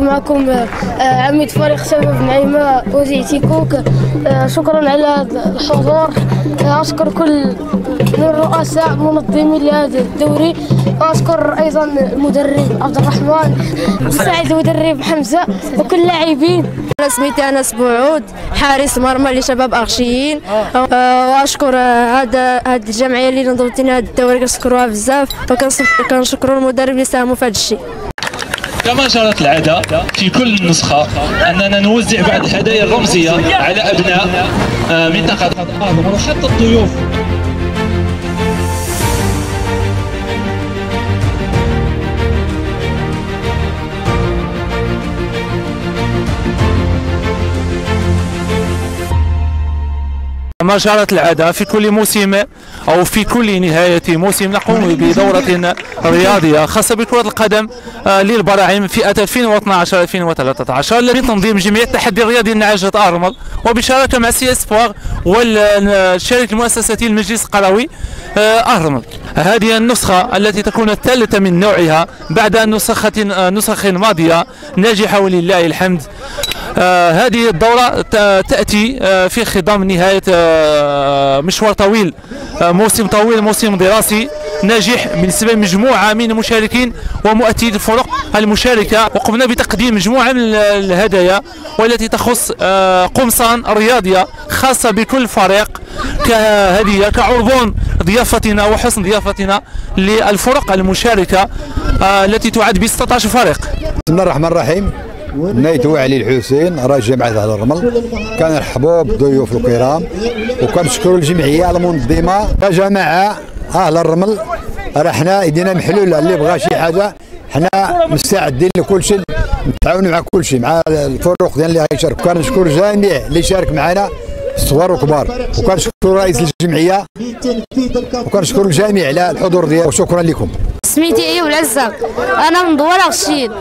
معكم عميد فريق شباب نعيمة وزيتي كوك. شكرا على الحضور. أشكر كل الرؤساء منظمين لهذا الدوري، وأشكر أيضا المدرب عبد الرحمن، مساعد المدرب حمزة، وكل اللاعبين. أنا سميتي أنس بوعود، حارس مرمى لشباب أغشيين. وأشكر هذا الجمعية اللي نظمت لنا هذا الدوري، كنشكروها بزاف، وكنشكروا المدرب اللي ساهموا في هذا الشيء. كما جرت العادة في كل نسخة أننا نوزع بعض الهدايا الرمزية على أبناء منطقة أهرمل وحتى الضيوف. كما جرت العادة في كل موسم أو في كل نهاية موسم نقوم بدورة رياضية خاصة بكرة القدم للبراعم فئة 2012-2013 بتنظيم جمعية التحدي الرياضي النعاجة أهرمل وبشراكة مع سي اسبوار والشريك المؤسساتي المجلس القروي أهرمل. هذه النسخة التي تكون الثالثة من نوعها بعد نسخ ماضية ناجحة ولله الحمد. هذه الدورة تأتي في خضم نهاية مشوار طويل، موسم طويل، موسم دراسي ناجح بالنسبة لمجموعة من المشاركين ومؤثري الفرق المشاركة، وقمنا بتقديم مجموعة من الهدايا والتي تخص قمصان رياضية خاصة بكل فريق كهدية كعربون ضيافتنا وحسن ضيافتنا للفرق المشاركة التي تعد ب 16 فريق. بسم الله الرحمن الرحيم. نيتو علي الحسين رئيس جمعية أهل الرمل. كنرحبوا بالضيوف الكرام وكنشكروا الجمعية المنظمة كجماعة أهل الرمل. راه حنا يدينا محلول، اللي بغى شي حاجة حنا مستعدين لكل شيء، نتعاونوا مع كل شيء، مع الفرق ديال اللي غيشاركوا. كنشكر جميع اللي شارك معنا صغار وكبار، وكنشكر رئيس الجمعية وكنشكر الجميع على الحضور ديالو، وشكرا لكم. سميتي أيوب العزة، أنا من دوار غشين.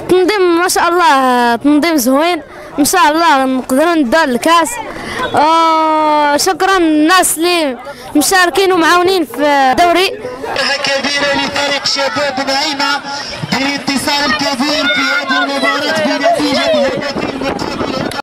تنظيم ما شاء الله تنظيم زوين، إن شاء الله نقدروا ندار الكاس. شكرا للناس اللي مشاركين ومعاونين في الدوري. كبيرة لفريق شباب نعيمة بالاتصال الكبير في